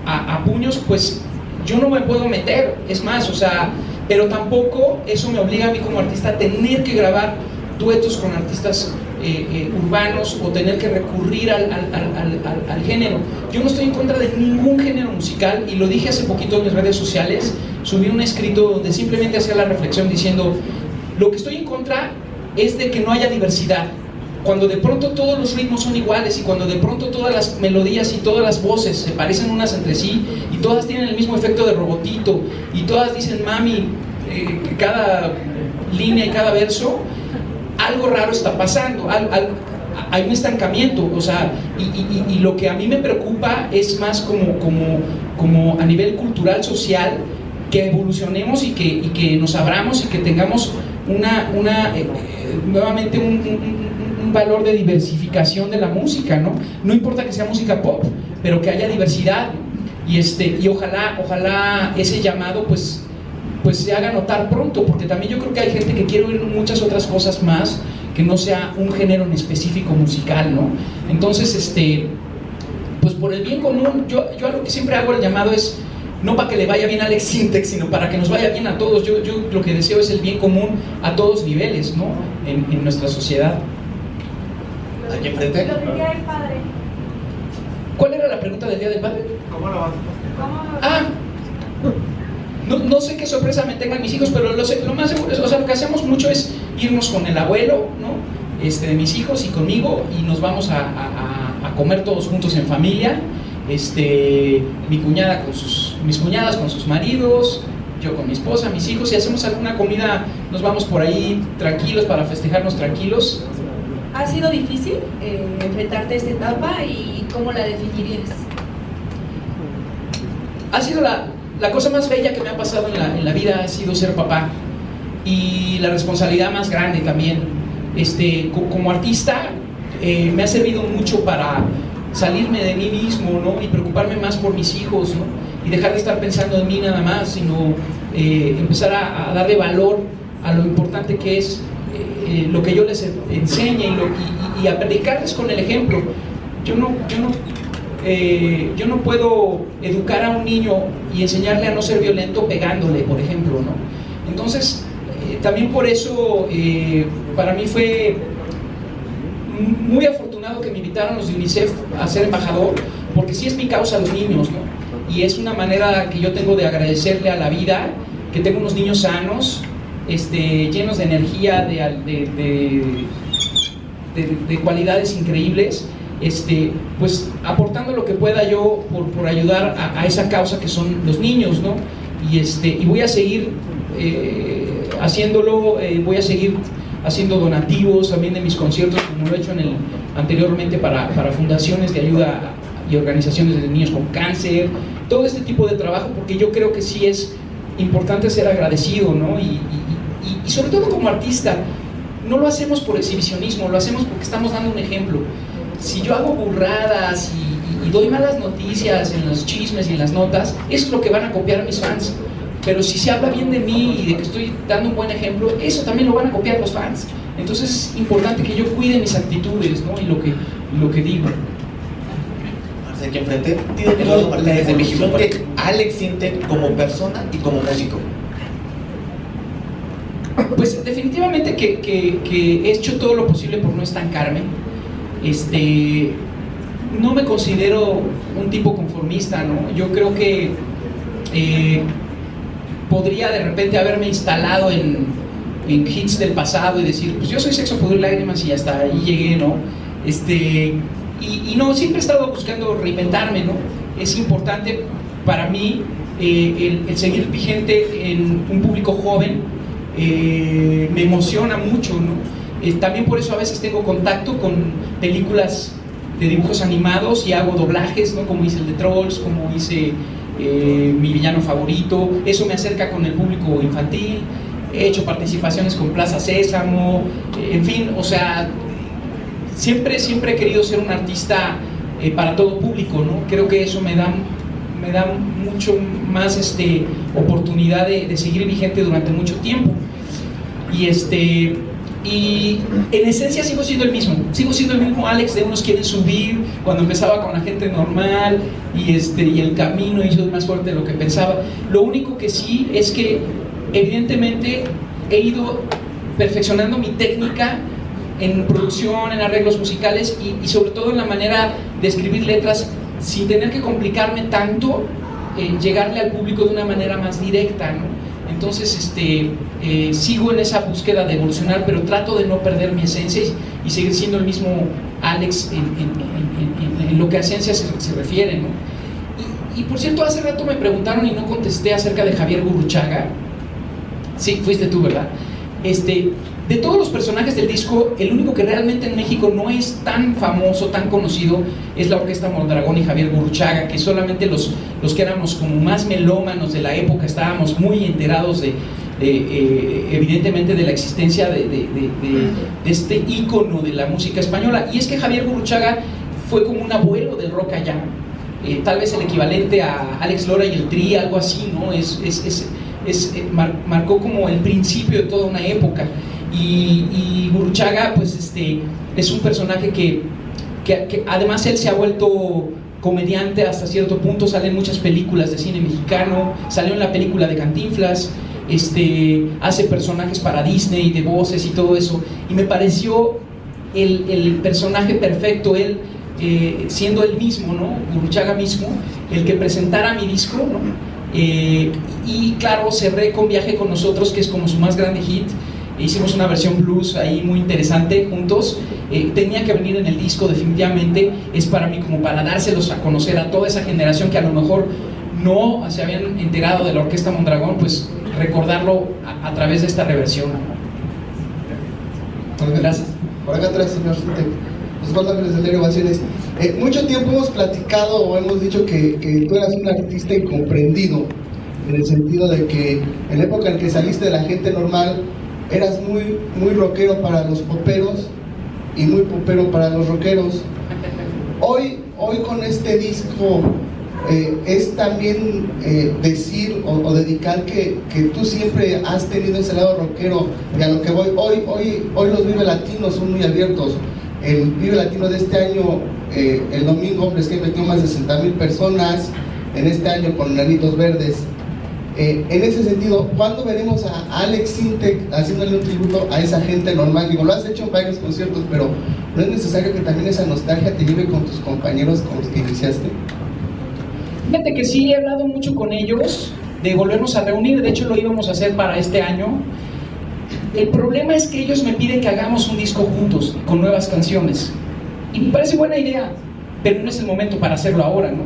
a puños, pues yo no me puedo meter. Es más, pero tampoco eso me obliga a mí como artista a tener que grabar duetos con artistas urbanos o tener que recurrir al género. Yo no estoy en contra de ningún género musical y lo dije hace poquito en mis redes sociales. Subí un escrito donde simplemente hacía la reflexión diciendo: lo que estoy en contra es de que no haya diversidad. Cuando de pronto todos los ritmos son iguales y cuando de pronto todas las melodías y todas las voces se parecen unas entre sí y todas tienen el mismo efecto de robotito y todas dicen mami cada línea y cada verso, algo raro está pasando, hay un estancamiento. Y lo que a mí me preocupa es más como a nivel cultural, social, que evolucionemos y que nos abramos y que tengamos nuevamente un valor de diversificación de la música, ¿no? No importa que sea música pop, pero que haya diversidad y ojalá ese llamado pues se haga notar pronto, porque también yo creo que hay gente que quiere oír muchas otras cosas más que no sea un género en específico musical, ¿no? Entonces, pues por el bien común, yo algo que siempre hago el llamado es no para que le vaya bien a Alex Sintek, sino para que nos vaya bien a todos. Yo lo que deseo es el bien común a todos niveles, ¿no? En nuestra sociedad. Aquí enfrente. Lo del Día del Padre. ¿Cuál era la pregunta del Día del Padre? ¿Cómo lo vas a hacer? No sé qué sorpresa me tengan mis hijos, pero lo más seguro, lo que hacemos mucho es irnos con el abuelo, ¿no? De mis hijos y conmigo, y nos vamos a comer todos juntos en familia. Mi cuñada mis cuñadas con sus maridos, yo con mi esposa, mis hijos, y hacemos alguna comida, nos vamos por ahí tranquilos para festejarnos tranquilos. ¿Ha sido difícil enfrentarte a esta etapa y cómo la definirías? Ha sido la cosa más bella que me ha pasado en la vida, ha sido ser papá, y la responsabilidad más grande también. Como artista me ha servido mucho para salirme de mí mismo, ¿no? Y preocuparme más por mis hijos, ¿no? Y dejar de estar pensando en mí nada más, sino empezar a darle valor a lo importante que es lo que yo les enseñe y a predicarles con el ejemplo. Yo no puedo educar a un niño y enseñarle a no ser violento pegándole, por ejemplo, ¿no? Entonces, también por eso para mí fue muy afortunado que me invitaron los de UNICEF a ser embajador, porque sí es mi causa los niños, ¿no? Y es una manera que yo tengo de agradecerle a la vida, que tengo unos niños sanos, llenos de energía, de cualidades increíbles, pues aportando lo que pueda yo por ayudar a esa causa que son los niños, ¿no? y voy a seguir haciéndolo, voy a seguir haciendo donativos también de mis conciertos, como lo he hecho anteriormente para fundaciones de ayuda y organizaciones de niños con cáncer, todo este tipo de trabajo, porque yo creo que sí es importante ser agradecido, ¿no? Y sobre todo como artista, no lo hacemos por exhibicionismo, lo hacemos porque estamos dando un ejemplo. Si yo hago burradas y doy malas noticias en los chismes y en las notas, eso es lo que van a copiar mis fans. Pero si se habla bien de mí y de que estoy dando un buen ejemplo, eso también lo van a copiar los fans. Entonces es importante que yo cuide mis actitudes, ¿no? Y lo que digo. Aquí enfrente, tiene la definición de Alex Sintek como persona y como músico. Pues definitivamente que he hecho todo lo posible por no estancarme. No me considero un tipo conformista, ¿no? Yo creo que podría de repente haberme instalado en hits del pasado y decir, pues yo soy Sexo, Pudor y Lágrimas y hasta ahí llegué, ¿no? Y no, siempre he estado buscando reinventarme, ¿no? Es importante para mí el seguir vigente en un público joven, me emociona mucho, ¿no? También por eso a veces tengo contacto con películas de dibujos animados y hago doblajes, ¿no? Como hice el de Trolls, como hice Mi Villano Favorito. Eso me acerca con el público infantil. He hecho participaciones con Plaza Sésamo, en fin, o sea, siempre he querido ser un artista para todo público, ¿no? Creo que eso me da mucho más oportunidad de seguir vigente durante mucho tiempo. Y en esencia sigo siendo el mismo Alex de Unos Quieren Subir, cuando empezaba con la gente normal y el camino hizo más fuerte de lo que pensaba. Lo único que sí es que evidentemente he ido perfeccionando mi técnica en producción, en arreglos musicales y sobre todo en la manera de escribir letras sin tener que complicarme tanto, llegarle al público de una manera más directa, ¿no? Entonces sigo en esa búsqueda de evolucionar, pero trato de no perder mi esencia y seguir siendo el mismo Alex en lo que a esencia se refiere, ¿no? Y por cierto, hace rato me preguntaron y no contesté acerca de Javier Gurruchaga. Sí, fuiste tú, ¿verdad? De todos los personajes del disco, el único que realmente en México no es tan famoso, tan conocido, es la Orquesta Mondragón y Javier Gurruchaga, que solamente los que éramos como más melómanos de la época estábamos muy enterados evidentemente de la existencia de este ícono de la música española. Y es que Javier Gurruchaga fue como un abuelo del rock allá, tal vez el equivalente a Alex Lora y el Tri, algo así, ¿no? Marcó como el principio de toda una época. Y Gurruchaga pues es un personaje que además él se ha vuelto comediante hasta cierto punto, sale en muchas películas de cine mexicano, salió en la película de Cantinflas, hace personajes para Disney de voces y todo eso, y me pareció el personaje perfecto, él siendo él mismo, ¿no? Gurruchaga mismo, el que presentara mi disco, ¿no? Y claro, cerré con Viaje con Nosotros, que es como su más grande hit. Hicimos una versión blues ahí muy interesante juntos, tenía que venir en el disco definitivamente. Es para mí como para dárselos a conocer a toda esa generación que a lo mejor no se habían enterado de la Orquesta Mondragón, pues recordarlo a través de esta reversión. Gracias. Por acá atrás, señor Sintek. Osvaldo Ángeles del Diario Ovaciones. Mucho tiempo hemos platicado o hemos dicho que tú eras un artista incomprendido, en el sentido de que en la época en que saliste de La Gente Normal eras muy rockero para los poperos y muy popero para los rockeros. Hoy con este disco es también decir o dedicar que tú siempre has tenido ese lado rockero, y a lo que voy, hoy los Vive Latinos son muy abiertos. El Vive Latino de este año, el domingo, Hombres G metió más de 60,000 personas en este año con Nanitos Verdes. En ese sentido, ¿cuándo veremos a Alex Sintek haciéndole un tributo a esa gente normal? Digo, lo has hecho en varios conciertos, pero ¿no es necesario que también esa nostalgia te lleve con tus compañeros con los que iniciaste? Fíjate que sí, he hablado mucho con ellos de volvernos a reunir. De hecho, lo íbamos a hacer para este año. El problema es que ellos me piden que hagamos un disco juntos, con nuevas canciones. Y me parece buena idea, pero no es el momento para hacerlo ahora, ¿no?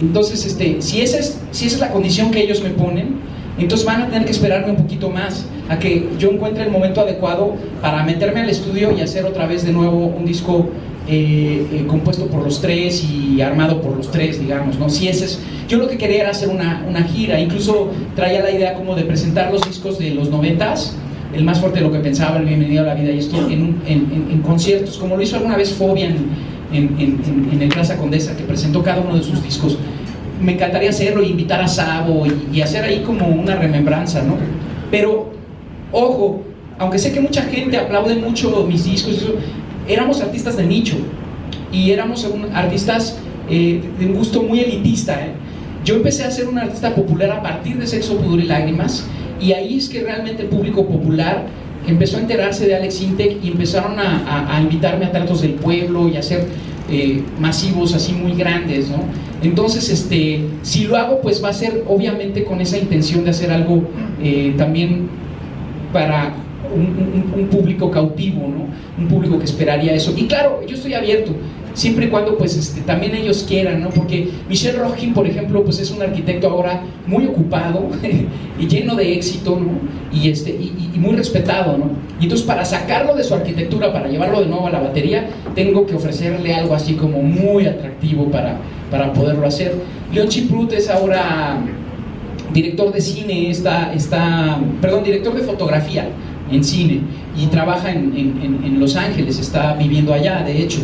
Entonces, si esa es la condición que ellos me ponen, Entonces van a tener que esperarme un poquito más a que yo encuentre el momento adecuado para meterme al estudio y hacer otra vez de nuevo un disco compuesto por los tres y armado por los tres, digamos, ¿no? Si ese es, yo lo que quería era hacer una gira, incluso traía la idea como de presentar los discos de los 90s, el más fuerte de lo que pensaba, el Bienvenido a la Vida y esto, en conciertos, como lo hizo alguna vez Fobia en el Plaza Condesa, que presentó cada uno de sus discos. Me encantaría hacerlo y invitar a Sabo y hacer ahí como una remembranza, ¿no? Pero, ojo, aunque sé que mucha gente aplaude mucho mis discos, éramos artistas de nicho y éramos artistas de un gusto muy elitista, ¿eh? Yo empecé a ser un artista popular a partir de Sexo, Pudor y Lágrimas, y ahí es que realmente el público popular empezó a enterarse de Alex Sintek y empezaron a invitarme a tratos del pueblo y a hacer masivos así muy grandes, ¿no? Entonces, si lo hago, pues va a ser obviamente con esa intención de hacer algo también para un público cautivo, ¿no? Un público que esperaría eso. Y claro, yo estoy abierto, siempre y cuando pues también ellos quieran, ¿no? Porque Michel Rochin, por ejemplo, pues es un arquitecto ahora muy ocupado y lleno de éxito, ¿no? Y muy respetado, ¿no? Y entonces para sacarlo de su arquitectura, para llevarlo de nuevo a la batería, tengo que ofrecerle algo así como muy atractivo para poderlo hacer. Leon Chiprut es ahora director de cine, director de fotografía en cine, y trabaja en Los Ángeles, está viviendo allá, de hecho.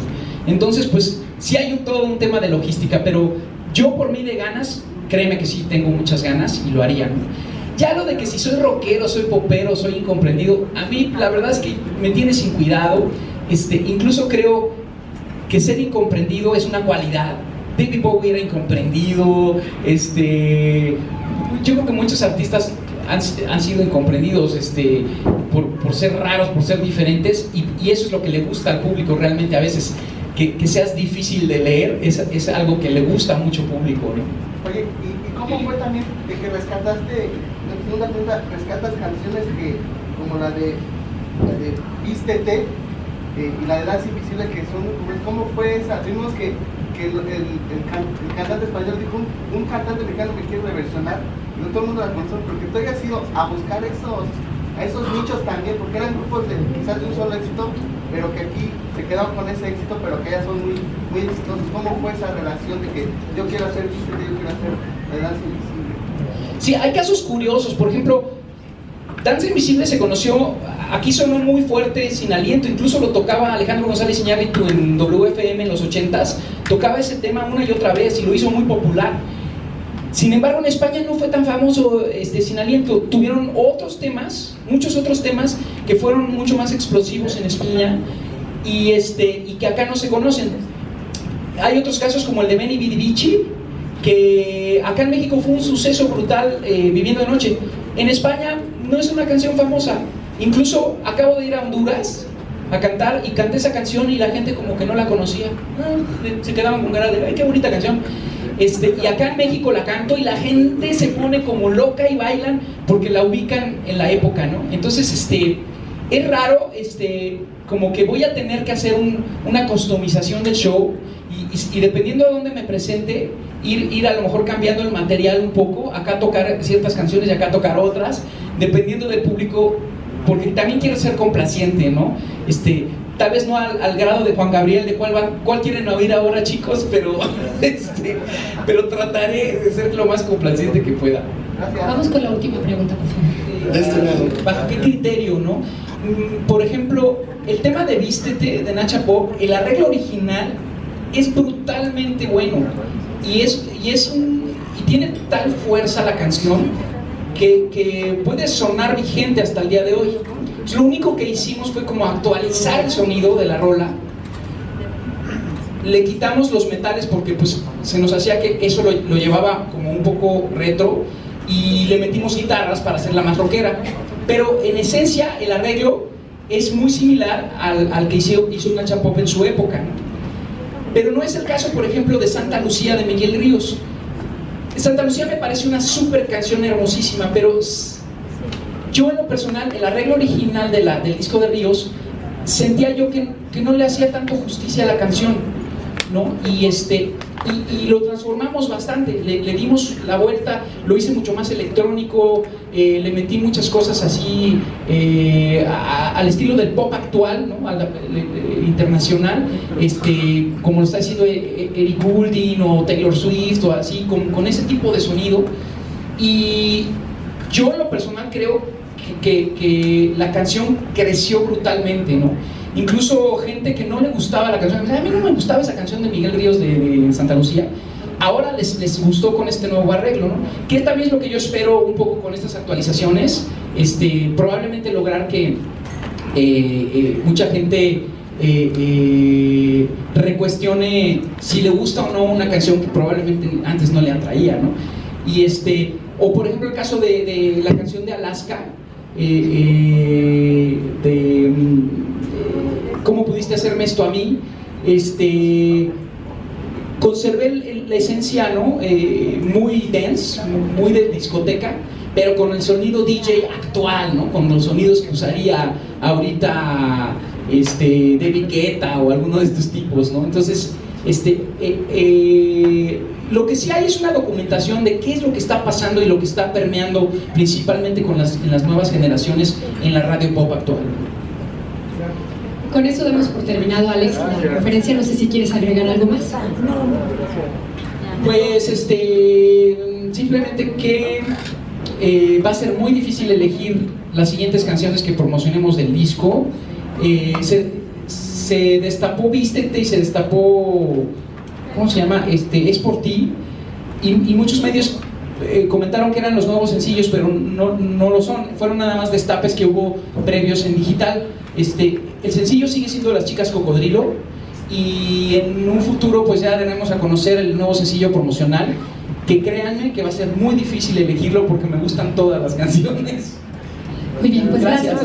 Entonces, pues, sí hay todo un tema de logística, pero yo por mí de ganas, créeme que sí tengo muchas ganas y lo haría, ¿no? Ya lo de que si soy rockero, soy popero, soy incomprendido, a mí la verdad es que me tiene sin cuidado. Incluso creo que ser incomprendido es una cualidad. David Bowie era incomprendido, yo creo que muchos artistas han sido incomprendidos por ser raros, por ser diferentes, y eso es lo que le gusta al público realmente a veces, que seas difícil de leer, es algo que le gusta a mucho público, ¿no? Oye, ¿y cómo fue también de que rescatas canciones como la de Vístete y la de Danza Invisible, que son, ¿cómo fue esa? Vimos que el cantante español dijo, un cantante mexicano que quiere reversionar, y no todo el mundo la conoce, porque tú hayas ido a buscar esos nichos también, porque eran grupos quizás de un solo éxito, pero que aquí se quedaron con ese éxito, pero que ya son muy, muy exitosos. ¿Cómo fue esa relación de que yo quiero hacer Vístete, yo quiero hacer la Danza Invisible? Sí, hay casos curiosos. Por ejemplo, Danza Invisible se conoció, aquí sonó muy fuerte, Sin Aliento, incluso lo tocaba Alejandro González Iñárritu en WFM en los 80s, tocaba ese tema una y otra vez y lo hizo muy popular. Sin embargo, en España no fue tan famoso Sin Aliento. Tuvieron otros temas, muchos otros temas que fueron mucho más explosivos en España y que acá no se conocen. Hay otros casos como el de Benny Bidi Bichi, que acá en México fue un suceso brutal, Viviendo de Noche. En España no es una canción famosa. Incluso acabo de ir a Honduras a cantar y canté esa canción y la gente como que no la conocía. Se quedaban con cara de, ¡ay, qué bonita canción! Y acá en México la canto y la gente se pone como loca y bailan porque la ubican en la época, ¿no? Entonces, es raro, como que voy a tener que hacer una customización del show y dependiendo de dónde me presente, ir a lo mejor cambiando el material un poco, acá tocar ciertas canciones y acá tocar otras, dependiendo del público, porque también quiero ser complaciente, ¿no? Tal vez no al grado de Juan Gabriel, de cuál quieren oír ahora, chicos, pero trataré de ser lo más complaciente que pueda. Gracias. Vamos con la última pregunta, por favor. De este lado. ¿Bajo qué criterio, no? Por ejemplo, el tema de Vístete, de Nacha Pop, el arreglo original es brutalmente bueno y tiene tal fuerza la canción que puede sonar vigente hasta el día de hoy. Lo único que hicimos fue como actualizar el sonido de la rola. Le quitamos los metales porque pues se nos hacía que eso lo llevaba como un poco retro, y le metimos guitarras para hacerla más rockera. Pero en esencia el arreglo es muy similar al que hizo Nacha Pop en su época, ¿no? Pero no es el caso, por ejemplo, de Santa Lucía de Miguel Ríos. Santa Lucía me parece una súper canción hermosísima, pero yo en lo personal, el arreglo original del disco de Ríos, sentía yo que no le hacía tanto justicia a la canción, ¿no? Y y lo transformamos bastante, le dimos la vuelta, lo hice mucho más electrónico, le metí muchas cosas así al estilo del pop actual, ¿no? Internacional, como lo está haciendo Eric Goulding o Taylor Swift o así, con ese tipo de sonido. Y yo en lo personal creo que la canción creció brutalmente, ¿no? Incluso gente que no le gustaba la canción, a mí no me gustaba esa canción de Miguel Ríos de Santa Lucía, ahora les gustó con este nuevo arreglo, ¿no? Que también es lo que yo espero un poco con estas actualizaciones, probablemente lograr que mucha gente recuestione si le gusta o no una canción que probablemente antes no le atraía, ¿no? Y o por ejemplo el caso de la canción de Alaska, ¿cómo pudiste hacerme esto a mí? Conservé la esencia, ¿no? Muy dance, muy de discoteca, pero con el sonido DJ actual, ¿no? Con los sonidos que usaría ahorita David Guetta o alguno de estos tipos, ¿no? Entonces, lo que sí hay es una documentación de qué es lo que está pasando y lo que está permeando principalmente en las nuevas generaciones en la radio pop actual. Con eso damos por terminado, Alex, la conferencia. No sé si quieres agregar algo más. Pues simplemente que va a ser muy difícil elegir las siguientes canciones que promocionemos del disco. Se destapó Vístete y se destapó, ¿cómo se llama? Es por ti, y muchos medios comentaron que eran los nuevos sencillos, pero no lo son, fueron nada más destapes que hubo previos en digital. El sencillo sigue siendo Las Chicas Cocodrilo, y en un futuro pues ya daremos a conocer el nuevo sencillo promocional, que créanme que va a ser muy difícil elegirlo porque me gustan todas las canciones. Muy bien, pues gracias.